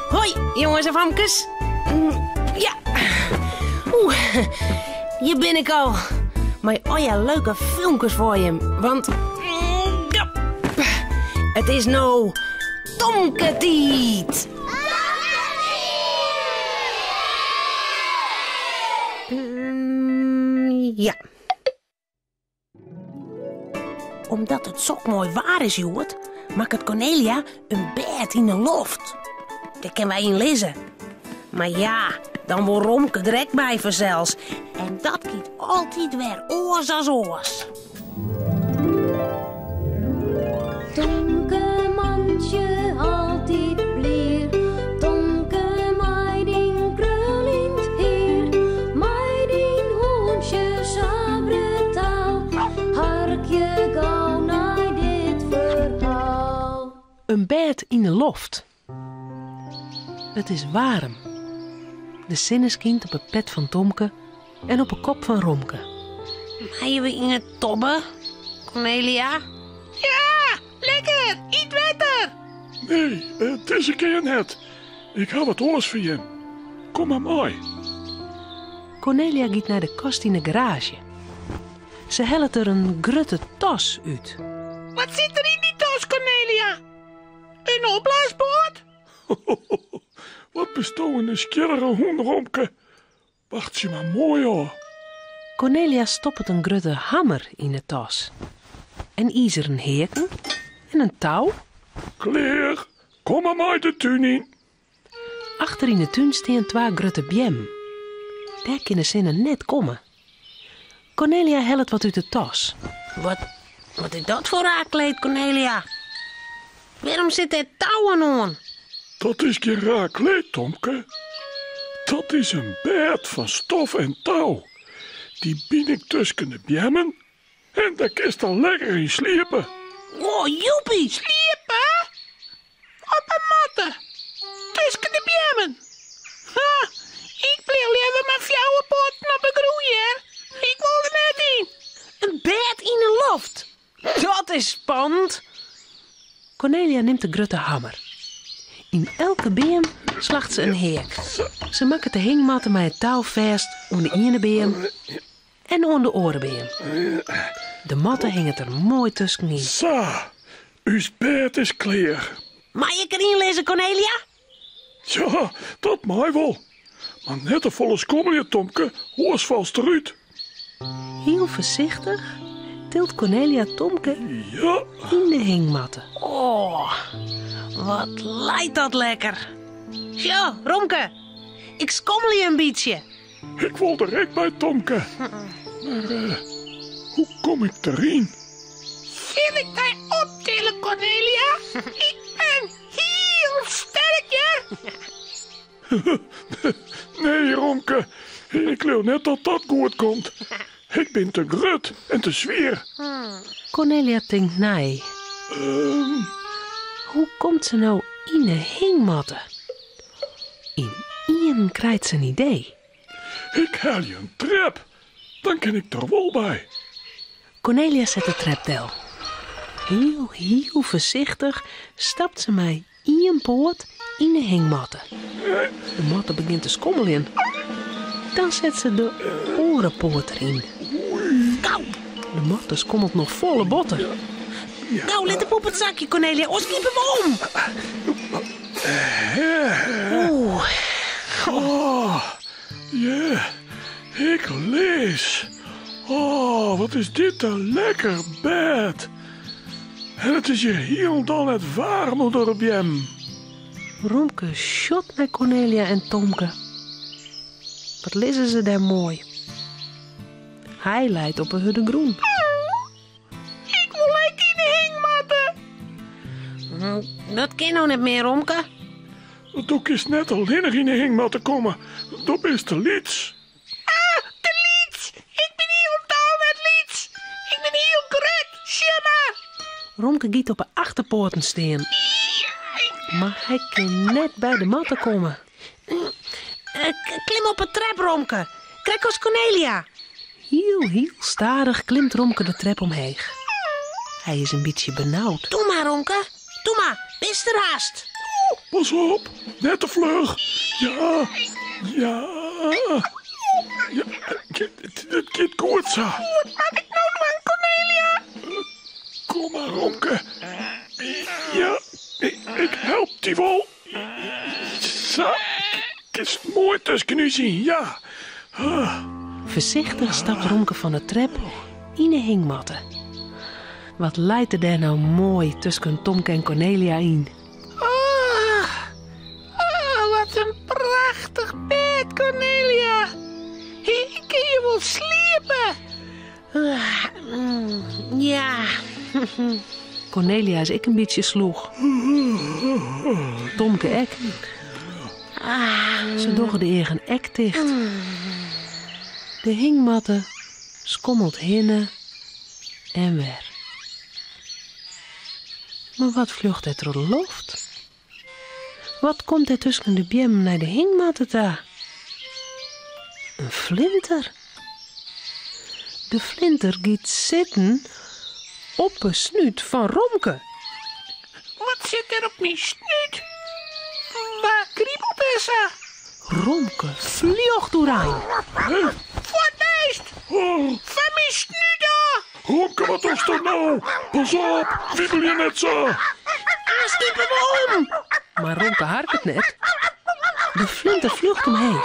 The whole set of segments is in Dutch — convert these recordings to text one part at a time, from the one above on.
Hoi, jongens en famkes. Ja. Hier ben ik al. Maar ja, leuke filmpjes voor je. Want... ja. Het is nou... Tomketiet. Ja. Omdat het zo mooi waar is, Joert, maakt het Cornelia een bed in de loft. Daar kunnen wij in lezen. Maar ja, dan wordt Romke direct bij verzels. En dat gaat altijd weer oors als oors. Tomke mandje altijd blier. Tomke meiding krulint heer. Meiding hoensje sabretaal. Harkje gauw naar dit verhaal. Een bed in de loft. Het is warm. De zon schijnt op het pet van Tomke en op de kop van Romke. Maaien we in het tobben, Cornelia? Ja, lekker, iets wetter. Nee, het is een keer net. Ik heb het oors voor je. Kom maar mooi. Cornelia gaat naar de kast in de garage. Ze helpt er een grutte tas uit. Wat zit er in die tas, Cornelia? Een opblaasboord? Wat bestoon een skillere hoen, Romke. Wacht je maar mooi hoor. Cornelia stopt een grutte hammer in de tas. Een ijzeren heken en een touw. Kleer, kom maar mooi de tuin in. Achter in de tuin staan 2 grutte bjem. Daar kunnen ze net komen. Cornelia helpt wat uit de tas. Wat is dat voor raakkleed, Cornelia? Waarom zit er touwen aan? Dat is geen raar kleed, Tomke. Dat is een bed van stof en touw. Die bied ik tussen de bjemmen en daar kun je dan lekker in sliepen. Oh, joepie! Sliepen? Op een matte. Tussen de bjemmen. Ha, ik bleef liever mijn fjouwenpoten op de groeier. Ik wil er net in. Een bed in de loft. Dat is spannend. Cornelia neemt de grutte hammer. In elke beam slacht ze een heek. Ze maakt de hingmatten met het touw vast aan de ene beam en aan de andere beam. De matten hingen er mooi tussenin. Zo, uw bed is klaar. Mag ik erin lezen, Cornelia? Ja, dat mag wel. Maar net een volle skommelje, Tomke, hoors vast eruit. Heel voorzichtig tilt Cornelia Tomke Ja, in de hingmatten. Oh, wat lijkt dat lekker. Zo, Romke, ik skommel je een beetje. ik wil direct bij Tomke. Maar hoe kom ik erin? Wil ik mij optillen, Cornelia? Ik ben heel sterk, ja? Nee, Romke, ik geloof net dat dat goed komt. Ik ben te grut en te zwier. Cornelia denkt nee. Hoe komt ze nou in de hingmatten? In Ian krijgt ze een idee. Ik haal je een trap. Dan kan ik er wel bij. Cornelia zet de trapdel. Heel voorzichtig stapt ze mij Ian poort in de hingmatten. De matten begint te skommelen. Dan zet ze de orenpoort erin. De matten skommelt nog volle botter. Nou, let op het zakje, Cornelia. Ons kiepen we om. Oeh. Oh, ja, ik lees. Oh, wat is dit een lekker bed. En het is hier heel dan het warm door het bjem. Romke shot naar Cornelia en Tomke. Wat lezen ze daar mooi. Hij leidt op een hudde groen. Ik wil lekker in de hingmatten. Dat kan nou niet meer, Romke. Dat is net alleen nog in de hingmat te komen. Dat is te lieds. Ah, de lieds. Ik ben heel touw met lieds. Ik ben heel grut. Shimmer. Romke giet op de achterpoorten staan. Maar hij kan net bij de matten komen. Klim op het trap, Romke. Kijk als Cornelia. Heel stadig klimt Romke de trap omheen. Hij is een beetje benauwd. Doe maar, Romke. Doe maar, best er haast. Pas op, net te vlug. Ja. Het gaat goed zo. Wat mag ik nou doen, Cornelia? Kom maar, Romke. Ja, ik help die wel. Zo, het is mooi tussen nu zien, ja. Voorzichtig stapt Romke van de trap in de hingmatten. Wat leidt er daar nou mooi tussen Tomke en Cornelia in? Wat een prachtig bed, Cornelia. Ik kan je wel sliepen. Ja. Cornelia is ik een beetje sloeg. Tomke ek. Ze doggen de eigen ek dicht. De hingmatten skommelt hinnen en weer. Maar wat vlucht het door de loft? Wat komt er tussen de bjem naar de hingmatten daar? Een vlinter. De vlinter giet zitten op een snuit van Romke. Wat zit er op mijn snuit? Waar kriebelt is er? Romke vloog doorheen. Wat beest? Van mijn snuit af! Romke, wat is dat nou? Pas op, wiebel je net zo. Stiepen we om. Maar Romke harkt het net. De vlinter vlucht omheen.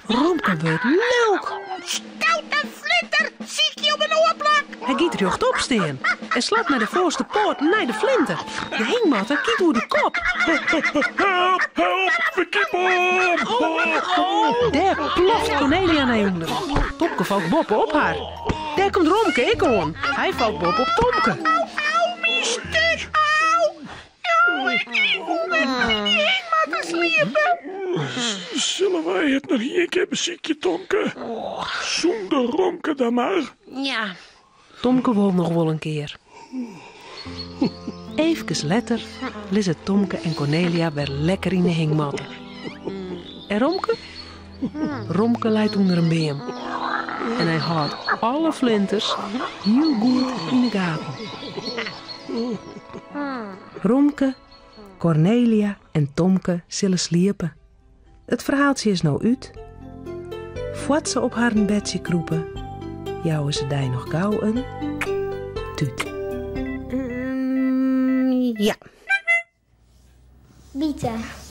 Romke wordt leuk. Stoute vlinder, zie ik je op een oorplak. Hij giet rechtop staan en slaat naar de voorste poort naar de vlinter. De hingmatten kiet door de kop. Help, we kiepen om. Daar ploft Cornelia naar onder. Tomke valt Bob op haar. Daar komt Romke ik aan. Hij valt Bob op Tomke. Au, mijn stuk, au. Ja, ik mag te sliepen. Zullen wij het nog een keer beziekje, Tomke? Zonder Romke dan maar. Ja. Tomke wil nog wel een keer. Even later liggen Tomke en Cornelia weer lekker in de hingmatten. En Romke? Romke leidt onder een beem. En hij houdt alle vlinters heel goed in de gaten. Romke, Cornelia en Tomke zullen sliepen. Het verhaaltje is nou uit. Voordat ze op haar bedje kroepen, jouwen ze die nog gauw een tuut. Ja. Bieten.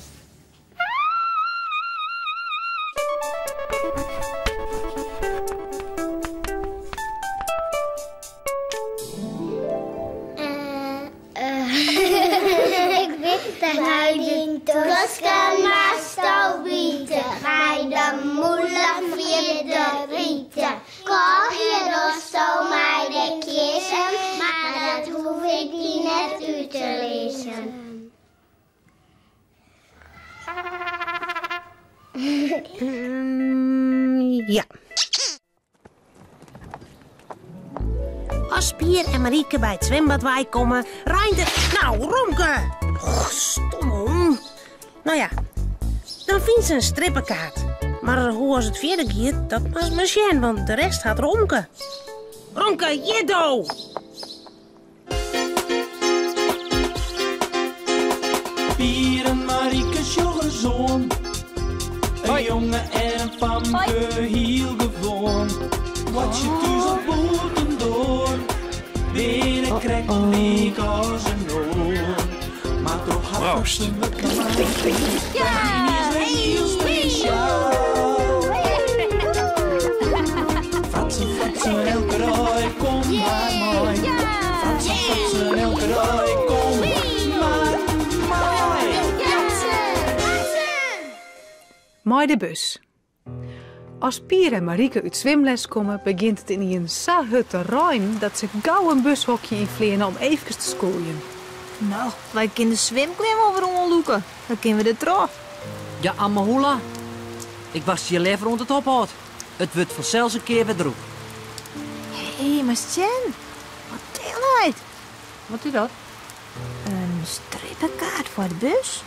Ik weet dat hij de Tosca maar zou bieten. Hij de moeilijk via de rieten. Koch je dus zo maar de kiezen, maar dat hoef ik die net uit te lezen. Ja. Als Pier en Marieke bij het zwembad wij komen, rijdt het... Nou, Romke! Stomme hond. Nou ja, dan vindt ze een strippenkaart. Maar hoe als het verder gaat, dat was Machine, want de rest gaat Romke. Romke, jiddo! Pier en Marieke zoon. Een jongen en een famke heel gewoon. Wat je thuis op boten door. Binnen krijgt een week als een oor. Maar toch had ze me klaar. Ja, heel speciaal. Fratsen, elke rij, kom maar mooi. Fratsen, elke rij, kom maar mooi. Mooi de bus. Als Pier en Marieke uit zwemles komen, begint het in een zo te ruim dat ze gauw een bushokje invliegen om even te schooien. Nou, wij kunnen de zwemklim over onloeken. Dan kunnen we er terug. Ja, Amahula. Ik was je leven rond het ophoud. Het wordt vanzelfs een keer weer droeg. Hé, maar Sjen, wat deel uit? Wat is dat? Een strippenkaart voor de bus?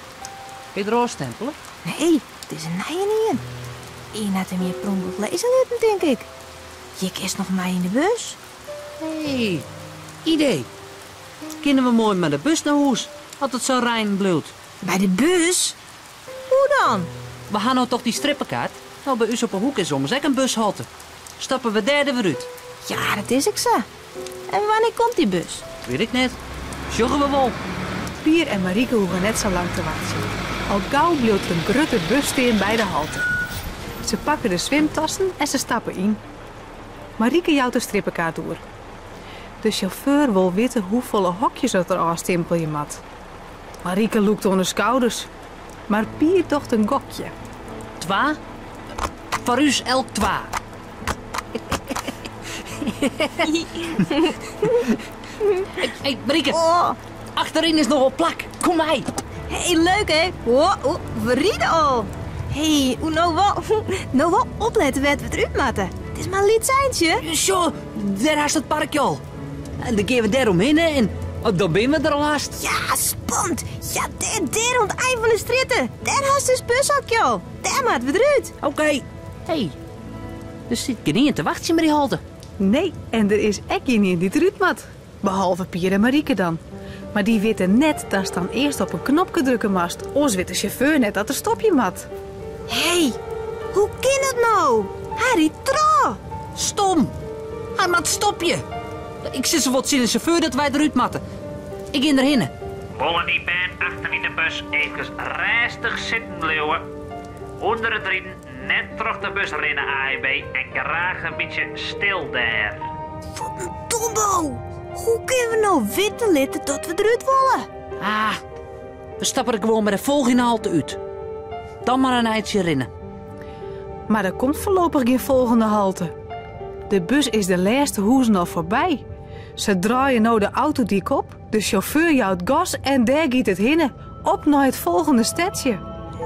Kun je er stempelen? Nee, het is een nije niet. Je had hem hier pronkelijk lezen laten, denk ik. Je kist nog mij in de bus. Hé, idee. Kunnen we mooi met de bus naar huis Als het zo rein bloedt. Bij de bus? Hoe dan? We gaan nou toch die strippenkaart? Nou, bij u op een hoek is soms ook een bushalte. Stappen we derde weer uit. Ja, dat is ik zo. En wanneer komt die bus? Weet ik net. Joggen we wel. Pier en Marieke hoeven net zo lang te wachten. Al gauw bleef er een grote bus staan bij de halte. Ze pakken de zwemtassen en ze stappen in. Marieke jouwt de strippenkaart door. De chauffeur wil weten hoeveel hokjes het er aanstempel je mat. Marieke loekt onder schouders. Maar Pier docht een gokje. 2. Voor u elk 2. Hey, Marieke. Oh. Achterin is nog wel plak. Kom mee. Hey, leuk hè? Oh, we rieden al. Hey, nou wel opletten wat we eruit maken. Het is maar een liet seintje. Zo, daar is het parkje al. En dan gaan we daar omheen en dan ben we er al haast. Ja, spannend. Ja, daar rond het eind van de stritten. Daar has dus bushokje al. Daar maken we eruit. Oké. Hey, er zit geen in te wachten met die halte. Nee, en er is echt geen in die eruit mat. Behalve Pier en Marieke dan. Maar die weten net dat ze dan eerst op een knopje drukken mast. Ons weet de chauffeur net dat er stopje mat. Hey, hoe kan dat nou? Harry trouw. Stom. Hij maakt stopje. Ik zit zo wat zien de chauffeur dat wij eruit matten. Ik ga erheen. Wollen die band achter in de bus even rustig zitten blijven. Onder het rijden, net terug de bus rennen AIB en graag een beetje stil daar. Wat een dombo. Hoe kunnen we nou weten litten dat we eruit willen? Ah, we stappen er gewoon met de volgende halte uit. Dan maar een eindje rennen. Maar er komt voorlopig geen volgende halte. De bus is de laatste hoezen al voorbij. Ze draaien nou de autodiek op, de chauffeur jouwt gas en daar gaat het heen. Op naar het volgende stadje.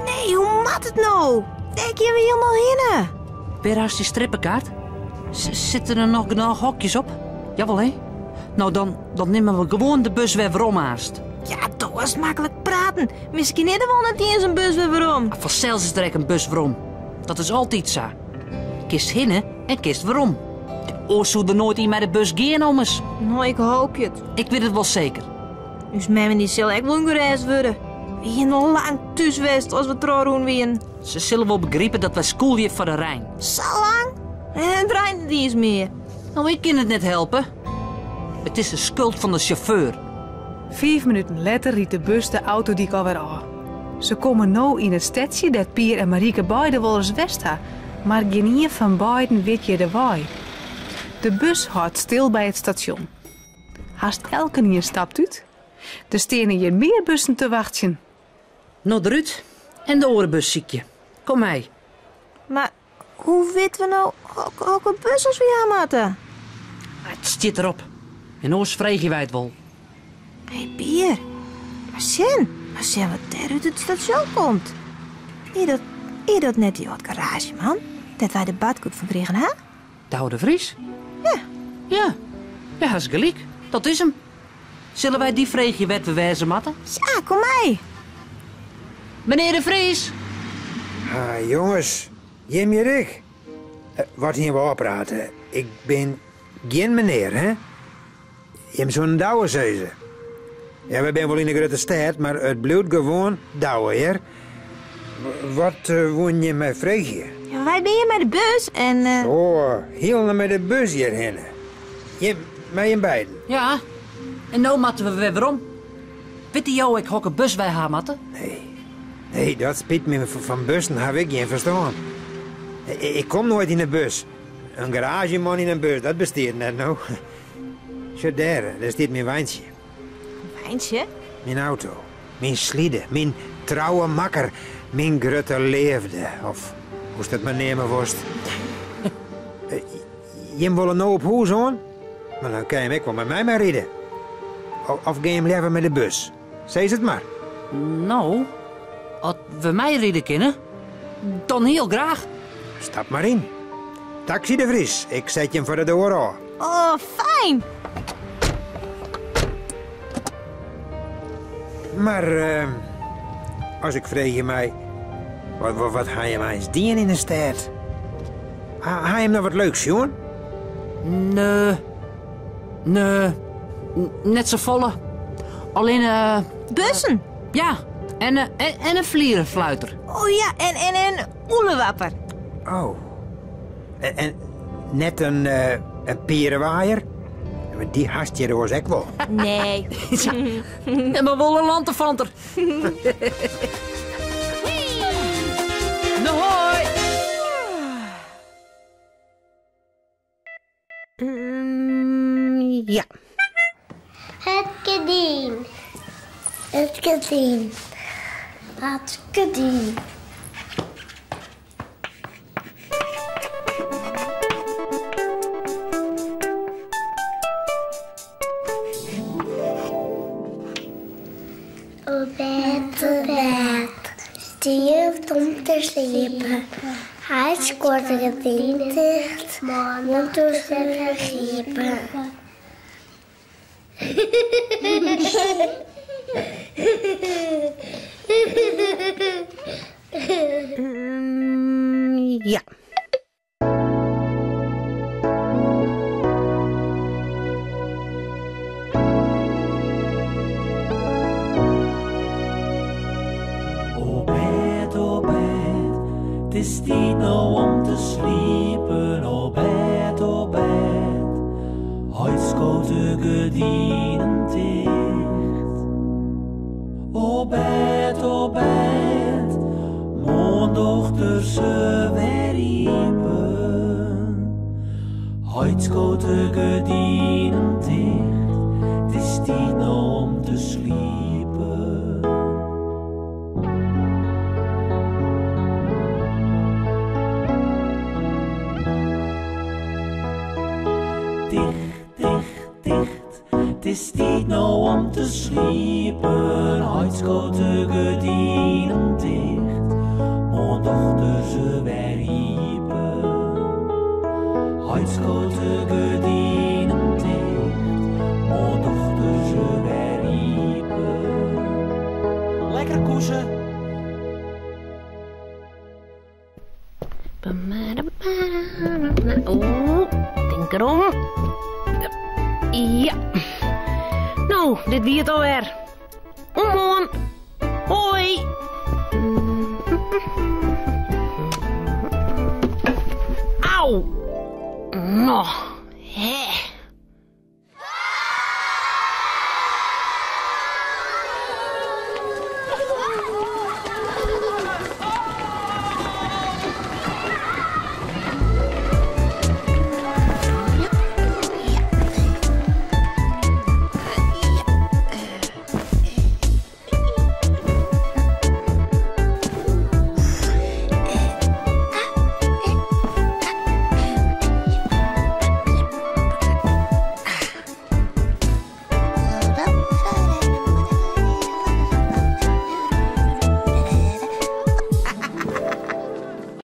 Nee, hoe mat het nou? Daar gaan we helemaal heen. Waar is die strippenkaart? Zitten er nog genoeg hokjes op? Jawel, hè? Nou, dan nemen we gewoon de bus weer om haast. Ja, dat was makkelijk praten. Misschien is er wel net eens een bus weer waarom. Vanzelfs is er ook een bus waarom. Dat is altijd zo. Kist hinnen en kist waarom. O, zou er nooit in met de bus gaan, ommers? Nou, ik hoop je het. Ik weet het wel zeker. Dus mij niet zal ik wel gereisd worden. We gaan nog lang thuis geweest als we trouwen weer. Ze zullen wel begrijpen dat wij schoolje voor de Rijn. Zo lang? En draait die eens meer. Nou, ik kan het net helpen. Het is de schuld van de chauffeur. 5 minuten later riet de bus de autodiek alweer aan. Ze komen nou in het stadje dat Pier en Marieke beide wel eens west hebben, maar geen een van beiden weet je de waai. De bus houdt stil bij het station. Haast elke niet stapt uit. Er staan hier meer bussen te wachten. Nou, eruit. En de orenbus zie je. Kom mee. Maar hoe weten we nou welke bus als we gaan maken? Het zit erop. En oors vreeg je wij het wel. Hé, Pier. Maar zien wat daar uit het station komt. Is dat net die oude garage, man? Dat wij de badkoet van kregen, hè? De oude Vries? Ja. Ja. Ja, is gelijk. Dat is hem. Zullen wij die vreegje wet bewijzen, matten? Ja, kom mee. Meneer de Vries. Ah, jongens. Jim je Rick. Wat hier we praten. Ik ben geen meneer, hè? Je hebt zo'n douwe, zei ze. Ja, we zijn wel in de grote stad, maar het blijft gewoon douwe, hè? Wat woon je met vreegje? Ja, wij ben hier met de bus en... Oh, heel naar met de bus hierheen. Je, mij en beiden? Ja. En nou matten we weer om. Weet je jou ik hokke bus wij gaan matten? Nee, dat spijt me. Van bussen heb ik geen verstaan. Ik kom nooit in een bus. Een garageman in een bus, dat bestaat net nou. Zo daar staat mijn wijntje. Wijntje? Mijn auto. Mijn sliede. Mijn trouwe makker. Mijn grote leefde. Of hoe dat maar nemen worst. Je wil nou op huis hoor? Maar dan kan je ook wel met mij maar rijden. Of ga je liever met de bus? Zeg het maar. Nou, als we mij rijden kunnen, dan heel graag. Stap maar in. Taxi de Vries. Ik zet je hem voor de deur aan. Oh, fijn. Maar, als ik vraag je mij, wat ga je mij eens dienen in de stad? Ga je hem nog wat leuks, jongen? Nee, net zo volle. Alleen, Bussen. ja, en een vlierenfluiter. Oh ja, en een oelewapper. Oh. En net een pierenwaaier? Maar die hast je dus ook wel. Nee. En maar wel een lanterfanter. Hoi! Ja. Het gedien. Het gedien. Het gedien. Op bed. Stiert om te sliepen. Hij scoort het dicht. Mond tussen vergiepen. Ja. Oh bed, het is tijd nou om te sliepen. Oh bed, huid schoot de gedienen dicht. Oh bed, maandochter ze weer riepen. Huid schoot de gedienen dicht, het is tijd nou om te sliepen. Dicht, het is tijd nou om te sliepen. Huid schoot de gedienen dicht, maandochter ze weer riepen. Huid schoot de gedienen dicht, maandochter ze weer riepen. Lekker koesen. Denk erom. Ja. Nou, dit wie het alweer. Omhoorn. Hoi. Auw. Nog.